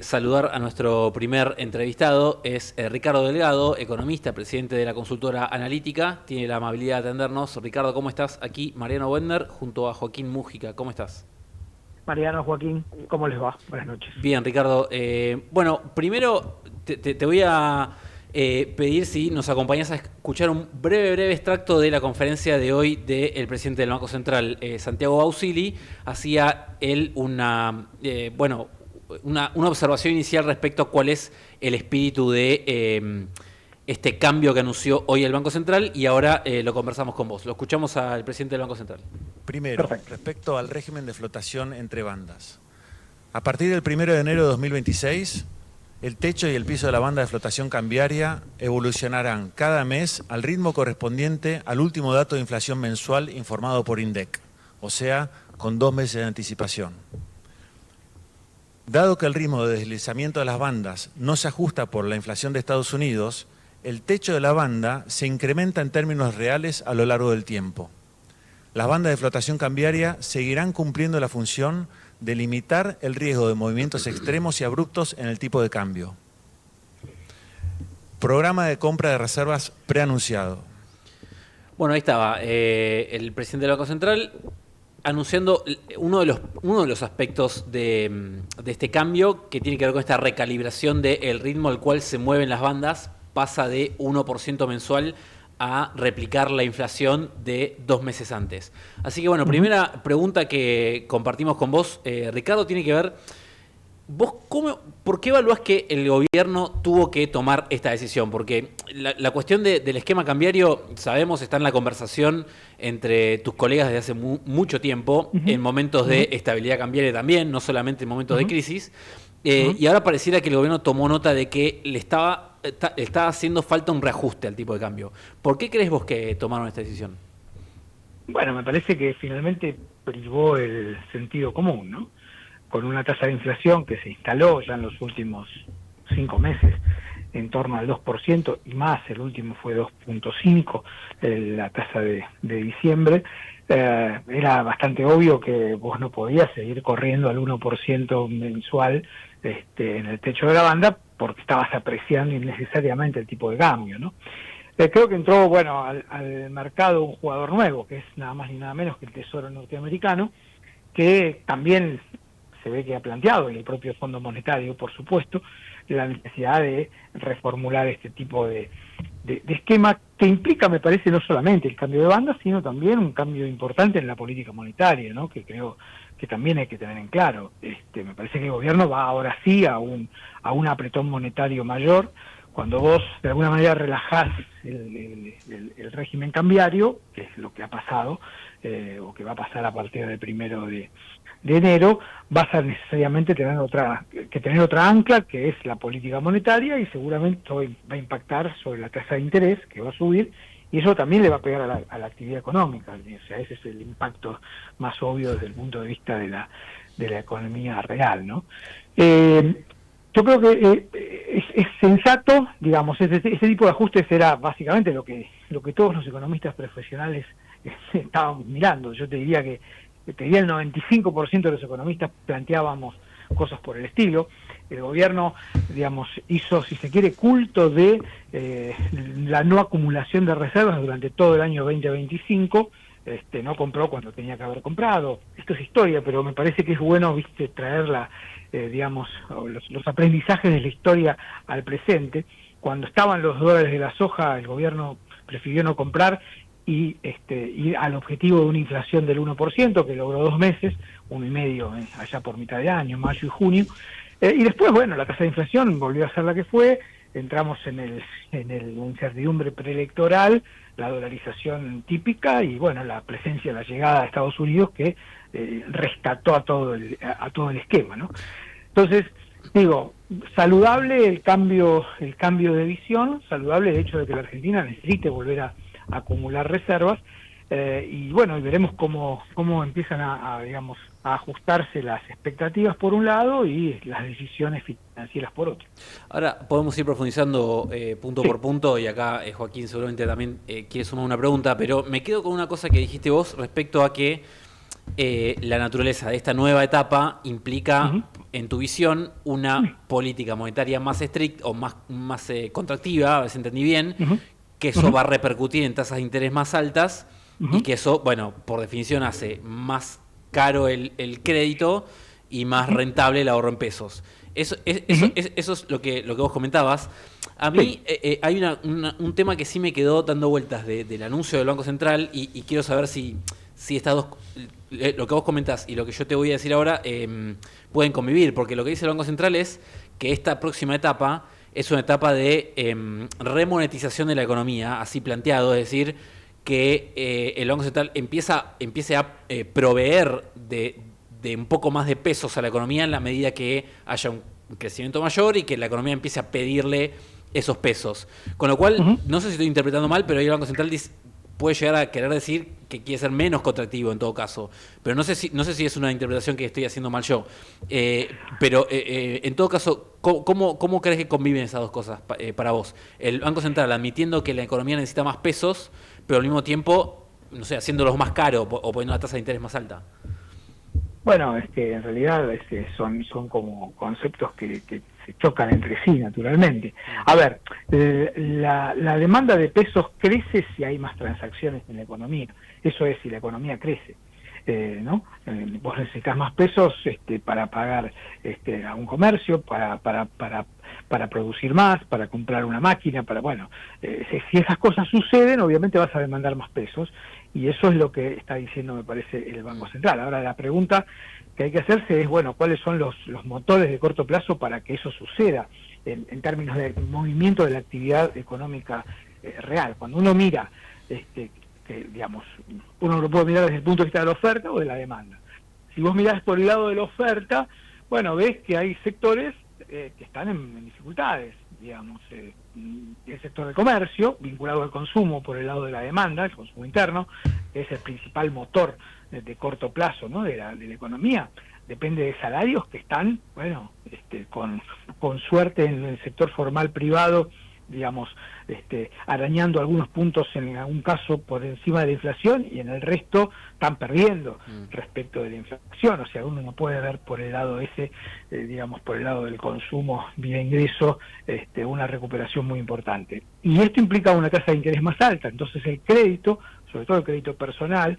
Saludar a nuestro primer entrevistado, es Ricardo Delgado, economista, presidente de la consultora Analítica. Tiene la amabilidad de atendernos. Ricardo, ¿cómo estás? Aquí Mariano Wendner junto a Joaquín Mújica. ¿Cómo estás? Mariano, Joaquín, ¿cómo les va? Buenas noches. Bien, Ricardo. Bueno, primero te voy a pedir si nos acompañás a escuchar un breve extracto de la conferencia de hoy del presidente del Banco Central, Santiago Bausili. Hacía él una observación inicial respecto a cuál es el espíritu de este cambio que anunció hoy el Banco Central y ahora lo conversamos con vos. Lo escuchamos al presidente del Banco Central. Primero, respecto al régimen de flotación entre bandas. A partir del 1 de enero de 2026, el techo y el piso de la banda de flotación cambiaria evolucionarán cada mes al ritmo correspondiente al último dato de inflación mensual informado por INDEC, o sea, con 2 meses de anticipación. Dado que el ritmo de deslizamiento de las bandas no se ajusta por la inflación de Estados Unidos, el techo de la banda se incrementa en términos reales a lo largo del tiempo. Las bandas de flotación cambiaria seguirán cumpliendo la función de limitar el riesgo de movimientos extremos y abruptos en el tipo de cambio. Programa de compra de reservas preanunciado. Bueno, ahí estaba el presidente del Banco Central anunciando uno de los aspectos de este cambio que tiene que ver con esta recalibración del ritmo al cual se mueven las bandas. Pasa de 1% mensual a replicar la inflación de 2 meses antes. Así que bueno, primera pregunta que compartimos con vos, Ricardo, tiene que ver, ¿por qué evaluás que el gobierno tuvo que tomar esta decisión? Porque la cuestión del esquema cambiario, sabemos, está en la conversación entre tus colegas desde hace mucho tiempo, en momentos de estabilidad cambiaria también, no solamente en momentos de crisis, y ahora pareciera que el gobierno tomó nota de que le estaba haciendo falta un reajuste al tipo de cambio. ¿Por qué crees vos que tomaron esta decisión? Bueno, me parece que finalmente privó el sentido común, ¿no? Con una tasa de inflación que se instaló ya en los últimos 5 meses en torno al 2% y más, el último fue 2.5, la tasa de diciembre, era bastante obvio que vos no podías seguir corriendo al 1% mensual en el techo de la banda porque estabas apreciando innecesariamente el tipo de cambio, ¿no? Creo que entró, bueno, al mercado un jugador nuevo, que es nada más ni nada menos que el Tesoro norteamericano, que también se ve que ha planteado, y el propio Fondo Monetario, por supuesto, la necesidad de reformular este tipo de esquema que implica, me parece, no solamente el cambio de banda, sino también un cambio importante en la política monetaria, ¿no? Que creo que también hay que tener en claro. Me parece que el gobierno va ahora sí a un apretón monetario mayor. Cuando vos de alguna manera relajás el régimen cambiario, que es lo que ha pasado, o que va a pasar a partir del 1 de enero, vas a necesariamente tener otra ancla, que es la política monetaria, y seguramente va a impactar sobre la tasa de interés, que va a subir, y eso también le va a pegar a la actividad económica. O sea, ese es el impacto más obvio desde el punto de vista de la economía real, ¿no? Yo creo que es sensato, digamos, ese tipo de ajustes era básicamente lo que todos los economistas profesionales estábamos mirando. Yo te diría que el 95% de los economistas planteábamos cosas por el estilo. El gobierno, digamos, hizo, si se quiere, culto de la no acumulación de reservas durante todo el año 2025. No compró cuando tenía que haber comprado. Esto es historia, pero me parece que es bueno, traerla, digamos, los aprendizajes de la historia al presente. Cuando estaban los dólares de la soja, el gobierno prefirió no comprar y ir al objetivo de una inflación del 1%, que logró 2 meses, 1,5 allá por mitad de año, mayo y junio. Y después, bueno, la tasa de inflación volvió a ser la que fue, entramos en la incertidumbre preelectoral, la dolarización típica y, bueno, la presencia, la llegada a Estados Unidos que rescató a todo el esquema, ¿no? Entonces, digo, saludable el cambio de visión, saludable el hecho de que la Argentina necesite volver a acumular reservas, y bueno, y veremos cómo empiezan digamos, a ajustarse las expectativas por un lado y las decisiones financieras por otro. Ahora podemos ir profundizando punto por punto y acá Joaquín seguramente también quiere sumar una pregunta, pero me quedo con una cosa que dijiste vos respecto a que la naturaleza de esta nueva etapa implica en tu visión, una política monetaria más estricta o más contractiva, a ver si entendí bien, que eso va a repercutir en tasas de interés más altas y que eso, bueno, por definición hace más caro el crédito y más rentable el ahorro en pesos. Eso es lo que vos comentabas. A mí hay un tema que sí me quedó dando vueltas del anuncio del Banco Central y quiero saber si estas dos, lo que vos comentás y lo que yo te voy a decir ahora, pueden convivir, porque lo que dice el Banco Central es que esta próxima etapa es una etapa de remonetización de la economía, así planteado, es decir, que el Banco Central empiece a proveer de un poco más de pesos a la economía en la medida que haya un crecimiento mayor y que la economía empiece a pedirle esos pesos. Con lo cual, no sé si estoy interpretando mal, pero ahí el Banco Central puede llegar a querer decir que quiere ser menos contractivo en todo caso. Pero no sé si es una interpretación que estoy haciendo mal yo. Pero en todo caso, ¿cómo crees que conviven esas dos cosas para vos? El Banco Central admitiendo que la economía necesita más pesos, pero al mismo tiempo, no sé, haciéndolos más caros o poniendo una tasa de interés más alta. Bueno, en realidad son como conceptos que se chocan entre sí, naturalmente. A ver, la demanda de pesos crece si hay más transacciones en la economía. Eso es, si la economía crece, ¿no? Vos necesitas más pesos para pagar a un comercio, para producir más, para comprar una máquina, si esas cosas suceden, obviamente vas a demandar más pesos. Y eso es lo que está diciendo, me parece, el Banco Central. Ahora, la pregunta que hay que hacerse es, bueno, ¿cuáles son los motores de corto plazo para que eso suceda en términos de movimiento de la actividad económica real? Cuando uno mira, digamos, uno lo puede mirar desde el punto de vista de la oferta o de la demanda. Si vos mirás por el lado de la oferta, bueno, ves que hay sectores que están en dificultades, digamos, el sector del comercio, vinculado al consumo por el lado de la demanda, el consumo interno, que es el principal motor de corto plazo, ¿no?, de la economía, depende de salarios que están, bueno, con suerte en el sector formal privado, digamos, arañando algunos puntos en algún caso por encima de la inflación y en el resto están perdiendo respecto de la inflación. O sea, uno no puede ver por el lado ese, digamos, por el lado del consumo vía ingreso, una recuperación muy importante. Y esto implica una tasa de interés más alta. Entonces el crédito, sobre todo el crédito personal,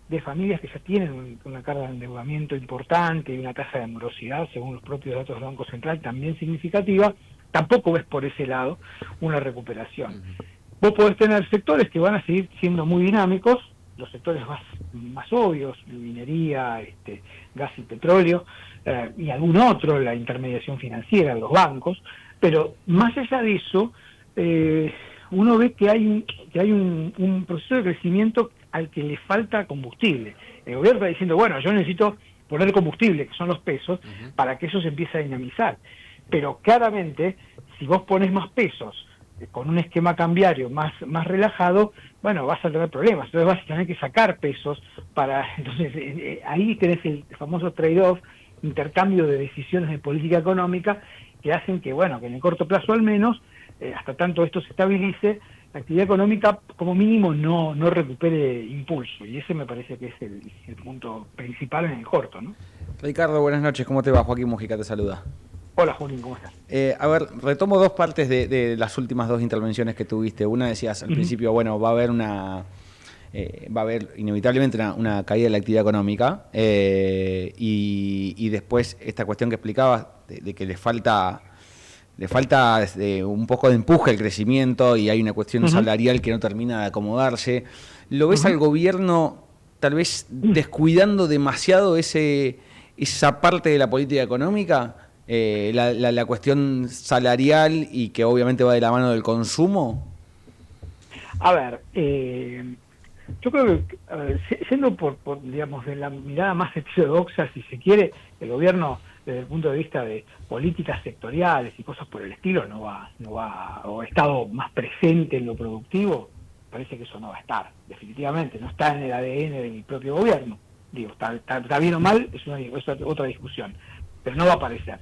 de familias que ya tienen una carga de endeudamiento importante y una tasa de morosidad, según los propios datos del Banco Central, también significativa, tampoco ves por ese lado una recuperación. Vos podés tener sectores que van a seguir siendo muy dinámicos, los sectores más obvios, minería, gas y petróleo, y algún otro, la intermediación financiera, los bancos, pero más allá de eso, uno ve que hay un proceso de crecimiento al que le falta combustible. El gobierno está diciendo, bueno, yo necesito poner combustible, que son los pesos, para que eso se empiece a dinamizar. Pero claramente, si vos pones más pesos con un esquema cambiario más relajado, bueno, vas a tener problemas. Entonces vas a tener que sacar pesos entonces ahí tenés el famoso trade-off, intercambio de decisiones de política económica, que hacen que, bueno, que en el corto plazo al menos, hasta tanto esto se estabilice, la actividad económica como mínimo no recupere impulso. Y ese me parece que es el punto principal en el corto, ¿no? Ricardo, buenas noches. ¿Cómo te va? Joaquín Mujica te saluda. Hola, Junín, ¿cómo estás? A ver, retomo dos partes de las últimas dos intervenciones que tuviste. Una decías al principio, bueno, va a haber inevitablemente una caída de la actividad económica y después esta cuestión que explicabas de que le falta un poco de empuje al crecimiento y hay una cuestión salarial que no termina de acomodarse. ¿Lo ves al gobierno tal vez descuidando demasiado esa parte de la política económica? La cuestión salarial y que obviamente va de la mano del consumo. A ver, yo creo que siendo por digamos, de la mirada más heterodoxa, si se quiere, el gobierno desde el punto de vista de políticas sectoriales y cosas por el estilo no va o ha estado más presente en lo productivo, parece que eso no va a estar, definitivamente, no está en el ADN del propio gobierno. Digo, está bien o mal, es otra discusión, pero no va a aparecer.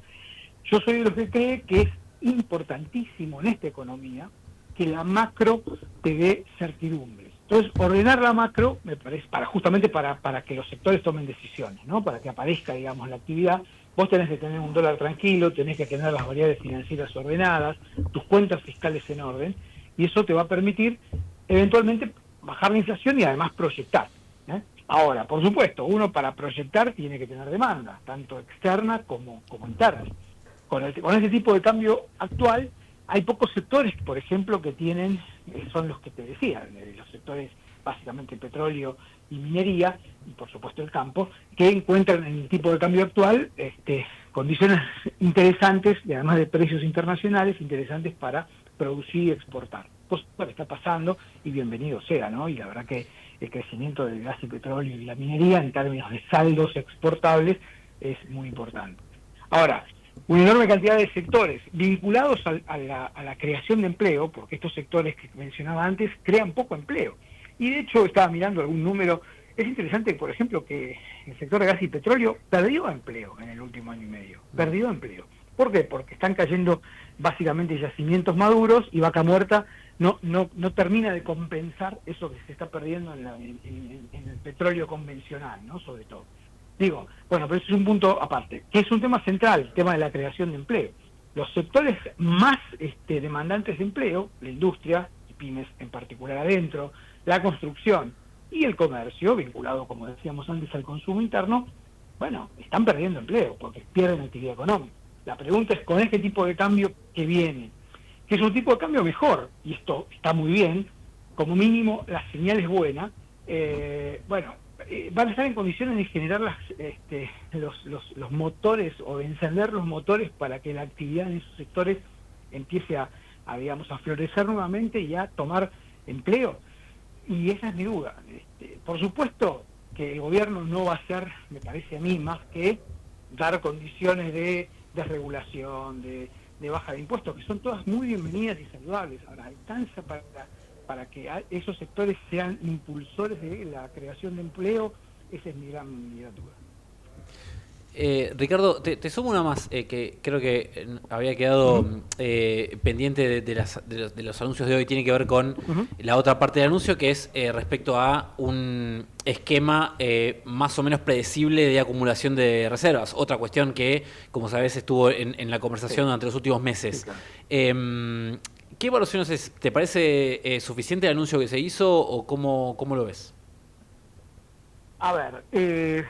Yo soy de los que cree que es importantísimo en esta economía que la macro te dé certidumbres. Entonces, ordenar la macro, me parece, justamente para que los sectores tomen decisiones, ¿no? Para que aparezca, digamos, la actividad, vos tenés que tener un dólar tranquilo, tenés que tener las variables financieras ordenadas, tus cuentas fiscales en orden, y eso te va a permitir eventualmente bajar la inflación y además proyectar. Ahora, por supuesto, uno para proyectar tiene que tener demanda, tanto externa como interna. Con ese tipo de cambio actual, hay pocos sectores, por ejemplo, que tienen, son los que te decía, los sectores básicamente petróleo y minería, y por supuesto el campo, que encuentran en el tipo de cambio actual condiciones interesantes, y además de precios internacionales, interesantes para producir y exportar. Pues bueno, está pasando y bienvenido sea, ¿no? Y la verdad que el crecimiento del gas y petróleo y la minería en términos de saldos exportables es muy importante. Ahora, una enorme cantidad de sectores vinculados a la creación de empleo, porque estos sectores que mencionaba antes crean poco empleo. Y de hecho estaba mirando algún número, es interesante, por ejemplo, que el sector de gas y petróleo perdió empleo en el último año y medio, perdió empleo. ¿Por qué? Porque están cayendo básicamente yacimientos maduros y Vaca Muerta no termina de compensar eso que se está perdiendo en el petróleo convencional, ¿no? Sobre todo. Digo, bueno, pero eso es un punto aparte, que es un tema central, el tema de la creación de empleo. Los sectores más demandantes de empleo, la industria, y pymes en particular adentro, la construcción y el comercio, vinculado, como decíamos antes, al consumo interno, bueno, están perdiendo empleo porque pierden actividad económica. La pregunta es, con este tipo de cambio que viene, que es un tipo de cambio mejor, y esto está muy bien, como mínimo la señal es buena, van a estar en condiciones de generar los motores o de encender los motores para que la actividad en esos sectores empiece a florecer nuevamente y a tomar empleo. Y esa es mi duda. Por supuesto que el gobierno no va a hacer, me parece a mí, más que dar condiciones de desregulación, de baja de impuestos, que son todas muy bienvenidas y saludables. Ahora, alcanza para que esos sectores sean impulsores de la creación de empleo, esa es mi gran duda. Ricardo, te sumo una más que creo que había quedado pendiente de los anuncios de hoy. Tiene que ver con la otra parte del anuncio, que es respecto a un esquema más o menos predecible de acumulación de reservas. Otra cuestión que, como sabes, estuvo en la conversación durante los últimos meses. Sí, claro. ¿Qué evaluaciones es? ¿Te parece suficiente el anuncio que se hizo o cómo lo ves? A ver,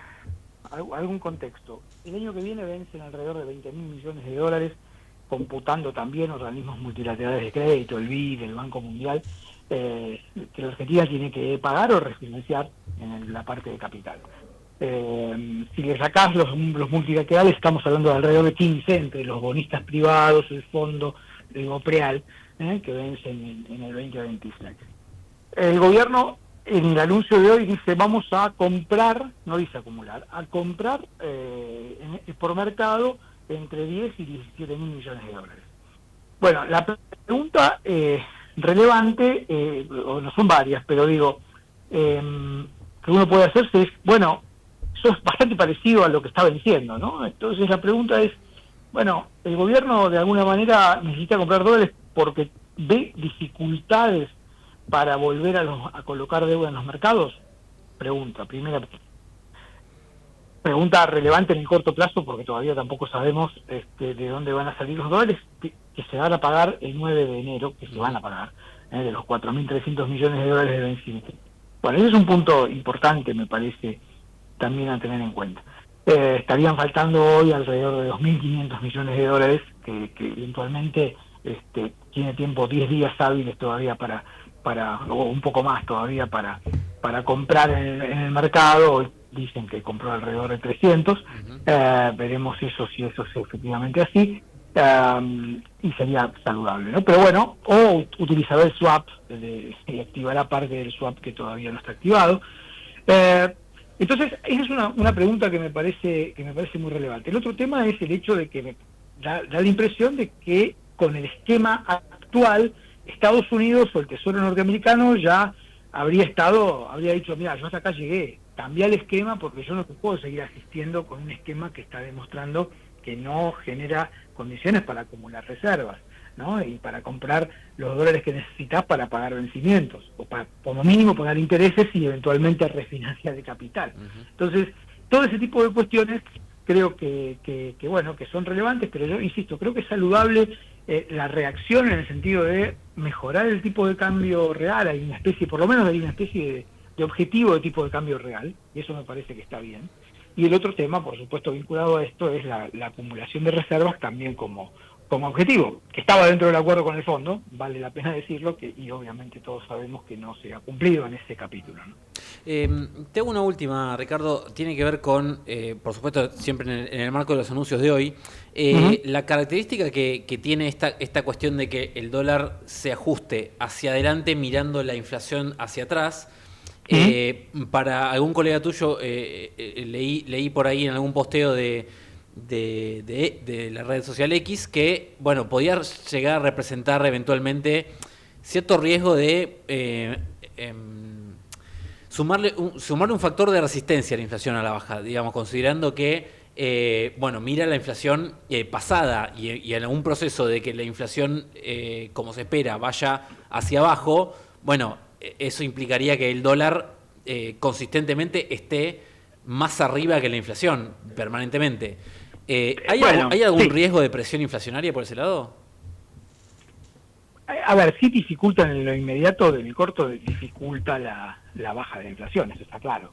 algún contexto. El año que viene vencen alrededor de 20.000 millones de dólares, computando también organismos multilaterales de crédito, el BID, el Banco Mundial, que la Argentina tiene que pagar o refinanciar en la parte de capital. Si le sacás los multilaterales, estamos hablando de alrededor de 15 entre los bonistas privados, el fondo, el OPREAL, que vencen en el 2026. El gobierno en el anuncio de hoy dice vamos a comprar, no dice acumular, a comprar por mercado entre 10 y 17 mil millones de dólares. Bueno, la pregunta relevante, o no son varias, pero digo, que uno puede hacerse es, bueno, eso es bastante parecido a lo que está venciendo, ¿no? Entonces la pregunta es, bueno, ¿el gobierno de alguna manera necesita comprar dólares porque ve dificultades para volver a colocar deuda en los mercados? Primera pregunta relevante en el corto plazo, porque todavía tampoco sabemos de dónde van a salir los dólares que se van a pagar el 9 de enero, que se van a pagar, de los 4.300 millones de dólares de vencimiento. Bueno, ese es un punto importante, me parece, también a tener en cuenta. Estarían faltando hoy alrededor de 2.500 millones de dólares, que eventualmente tiene tiempo, 10 días hábiles todavía o un poco más todavía para comprar en el mercado. Dicen que compró alrededor de 300, veremos si eso es efectivamente así, y sería saludable, ¿no? Pero bueno, o utilizará el swap, y activará parte del swap que todavía no está activado. Entonces, esa es una pregunta que me parece muy relevante. El otro tema es el hecho de que me da la impresión de que con el esquema actual, Estados Unidos o el Tesoro norteamericano ya habría dicho, mira, yo hasta acá llegué, cambiá el esquema porque yo no puedo seguir asistiendo con un esquema que está demostrando que no genera condiciones para acumular reservas, ¿no? Y para comprar los dólares que necesitas para pagar vencimientos, o para, como mínimo, pagar intereses y eventualmente refinanciar el capital. Entonces, todo ese tipo de cuestiones creo bueno, que son relevantes, pero yo insisto, creo que es saludable la reacción en el sentido de mejorar el tipo de cambio real. Hay una especie, por lo menos hay una especie de objetivo de tipo de cambio real, y eso me parece que está bien. Y el otro tema, por supuesto, vinculado a esto, es la acumulación de reservas también como objetivo, que estaba dentro del acuerdo con el fondo, vale la pena decirlo, y obviamente todos sabemos que no se ha cumplido en ese capítulo, ¿no? Te hago una última, Ricardo, tiene que ver con, por supuesto, siempre en el marco de los anuncios de hoy, la característica que tiene esta cuestión de que el dólar se ajuste hacia adelante mirando la inflación hacia atrás. Para algún colega tuyo, leí por ahí en algún posteo de la red social X que, bueno, podía llegar a representar eventualmente cierto riesgo de sumarle un factor de resistencia a la inflación a la baja, digamos, considerando que, bueno, mira la inflación pasada y en algún proceso de que la inflación, como se espera, vaya hacia abajo, bueno, eso implicaría que el dólar consistentemente esté más arriba que la inflación permanentemente. ¿Hay algún riesgo de presión inflacionaria por ese lado? A ver, sí dificulta en lo inmediato, en el corto, dificulta la baja de la inflación, eso está claro.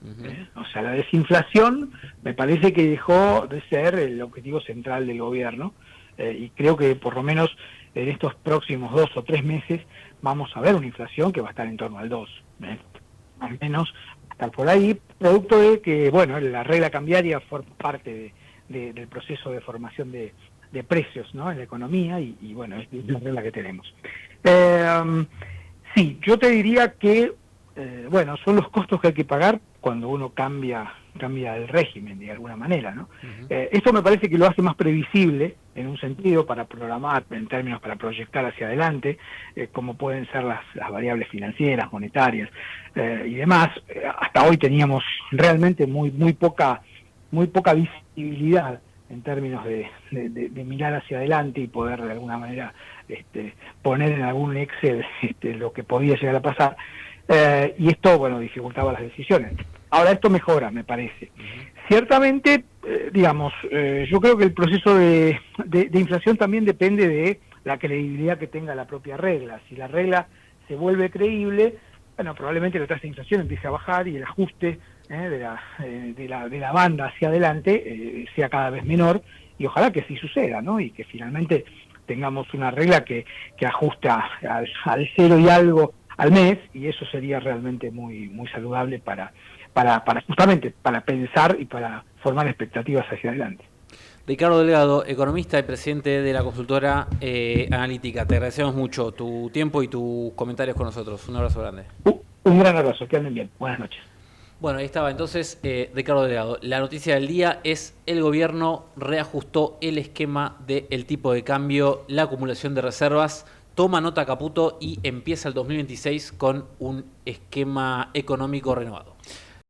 O sea, la desinflación me parece que dejó de ser el objetivo central del gobierno, y creo que por lo menos en estos próximos 2 o 3 meses vamos a ver una inflación que va a estar en torno al 2, al menos estar por ahí, producto de que, bueno, la regla cambiaria forma parte del proceso de formación de precios, ¿no?, en la economía, y bueno, es la regla que tenemos. Sí, yo te diría que, bueno, son los costos que hay que pagar cuando uno cambia el régimen de alguna manera, ¿no? Esto me parece que lo hace más previsible en un sentido para programar, en términos para proyectar hacia adelante, como pueden ser las variables financieras, monetarias y demás. Hasta hoy teníamos realmente muy poca visibilidad en términos de mirar hacia adelante y poder de alguna manera poner en algún Excel lo que podía llegar a pasar, y esto, bueno, dificultaba las decisiones. Ahora esto mejora, me parece. Ciertamente, digamos, yo creo que el proceso de inflación también depende de la credibilidad que tenga la propia regla. Si la regla se vuelve creíble, bueno, probablemente la tasa de inflación empiece a bajar y el ajuste de la banda hacia adelante sea cada vez menor, y ojalá que sí suceda, ¿no? Y que finalmente tengamos una regla que ajusta al 0 y algo al mes, y eso sería realmente muy saludable para justamente para pensar y para formar expectativas hacia adelante. Ricardo Delgado, economista y presidente de la consultora Analítica, te agradecemos mucho tu tiempo y tus comentarios con nosotros. Un abrazo grande. Un gran abrazo, que anden bien. Buenas noches. Bueno, ahí estaba entonces Ricardo Delgado. La noticia del día es: el gobierno reajustó el esquema del tipo de cambio, la acumulación de reservas, toma nota Caputo y empieza el 2026 con un esquema económico renovado.